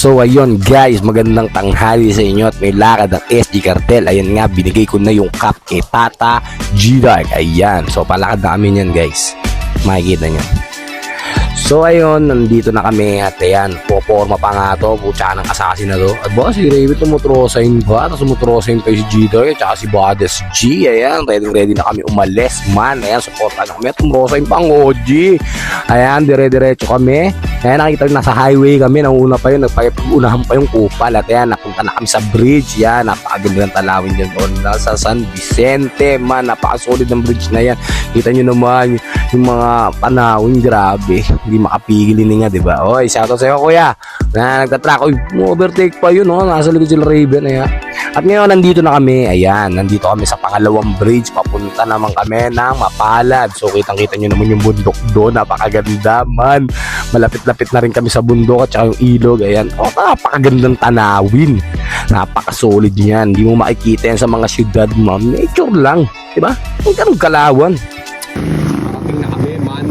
So ayun guys, magandang tanghali sa inyo at may lakad ang SG Cartel. Ayan nga, binigay ko na yung cup kay Tata G-Dark. Ayan, so palakad na kami yan guys. Makikita nyo. So ayun, nandito na kami at ayan, poporma pa nga to, putya ng assassin na to. At ba si Raven tumutrosain ba? Tapos tumutrosain pa si G-Dark at saka si Bades G. Ayan, ready na kami umalis man. Ayan, supportan na kami at tumutrosain pa ang OG. Ayan, dire-diretso kami. Ayan, nakikita nyo, nasa highway kami. Nauna pa yun, unahan pa yung kupal. At ayan, napunta na kami sa bridge. Yan, napakaganda ng talawin dyan doon. Nasa San Vicente man, napakasolid ng bridge na yan. Kita nyo naman yung mga panawin, grabe. Hindi makapigilin nga, diba? Oy, shoutout sa'yo kuya na nagtatrack. Oy, overtake pa yun, oh. Nasa likod sila Raven. Ayan. At ngayon, nandito na kami. Ayan, nandito kami sa pangalawang bridge. Papunta naman kami ng Mapalad. So, kitang-kita nyo naman yung bundok doon. Napakaganda man. Malapit-lapit na rin kami sa bundok at saka yung ilog. Ayan. Oh, napakagandang tanawin. Napakasolid yan. Hindi mo makikita yan sa mga syudad, ma'am. Nature lang. Diba? Huwag ka nung kalawan. Parating na kami, man.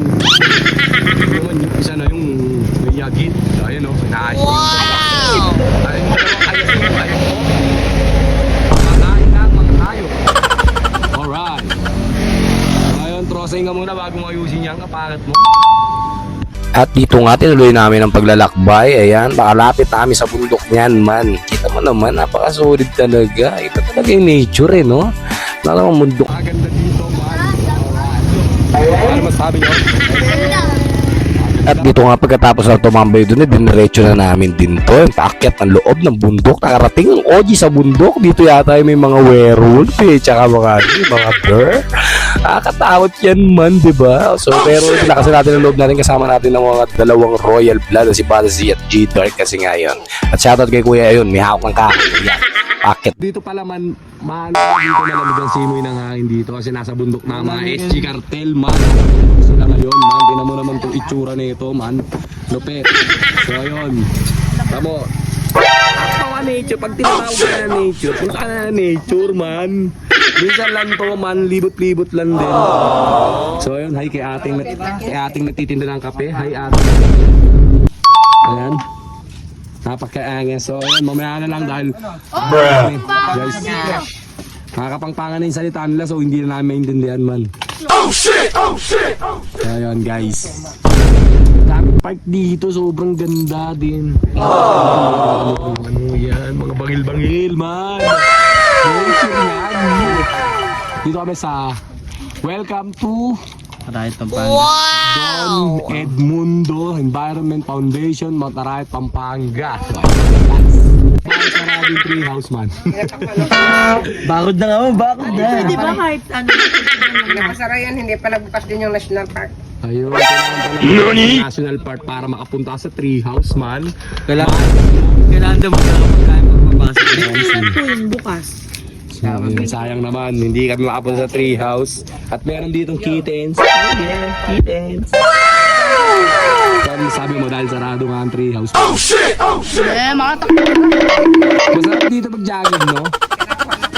Naman yung isa na yung yagit. Ayan, oh. Wow! Ayun, alright. Ayun, trosay nga muna bago mo ayusin yan. Kapakat mo. At dito nga tinuloy namin ang paglalakbay. Ayan, pakalapit namin sa bundok niyan man. Kita mo naman, napakasolid talaga. Ito talaga yung nature eh, no? Nalang bundok. Maganda dito man. Ano masabi nyo? At dito nga pagkatapos ng tumambay doon, diniretso na namin din to. Yung paakyat ng loob ng bundok. Nakarating ang OG sa bundok. Dito yata may mga werewolf eh. Tsaka mga bear. Nakakatakot yan man, diba? So, pero pinakasin natin ang loob natin. Kasama natin ng mga dalawang royal blood. Si Badazi at G-Dark kasi ngayon. At shoutout kay Kuya yun. May hawak ng kahoy. Yan. Paket. Dito pala man, dito malamig ang simoy ng hangin dito kasi nasa bundok na mga SG Cartel man. Sila ngayon man, tinan mo naman itong itsura nito man. Lupet. So ayun. Tamo. Mga nature, pag tinatawag ka na nature, punta ka na nature man. Minsan lang to man, libot-libot lang din. So ayun, hi kay ating nagtitinda ng kape. Hi ate. Ayan. Napakaangas. So ayun, mamaya na lang dahil guys, nakakapangpangan na yung salita nila so hindi na namin maintindihan man. Oh shit! Oh shit! Oh shit! So ayun guys, daming park dito, sobrang ganda din. Ano yan, mga bangil-bangil man. Dito kami sa welcome to Matarayat, Pampanga. Don Edmundo Environment Foundation, Matarayat, Pampanga. Maraming tree house man. Bakod na nga, bakod na. Pwede ba kahit ano? Nakasara yan, hindi pa nagbukas din yung National Park. Ayun, kailangan pala National Park para makapunta sa tree house man. Kailangan daw magkakapagkain magpapasok. Kailan po yung bukas? Sayang naman, hindi kami makapunta sa tree house. At meron ditong kittens. Kittens. Sabi mo dahil sarado nga ang tree house. Oh shit! Oh shit! Makatakbo na. Masarap dito pag-jogging, no?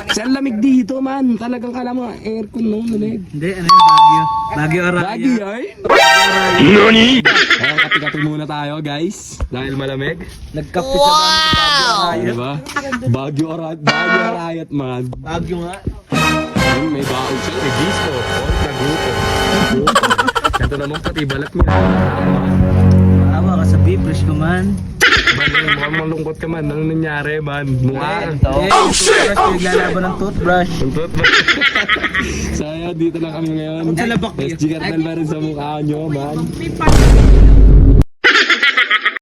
Kasi ang lamig dito, man. Talagang kala mo, aircon, no? Lamig. Hindi, ano yung Baguio? Baguio Araya. Baguio, ay? Nani? Ayan, kapi-kapi muna tayo, guys. Dahil malamig. Nagkape sa Baguio Araya. Diba? Baguio Arayat, man. Baguio nga. Ayun, may baon siya. May disco. Naguto. Ito naman pati balat niya. Awa ka sa beef, ko man. Mukhang malungkot ka man. Anong nangyari, man? Mukha. Oh shit! Naglalaban ng toothbrush. So, ayun, dito na kami ngayon. Sa labak niya. SG Cartel ba rin sa mukha nyo, man? May park.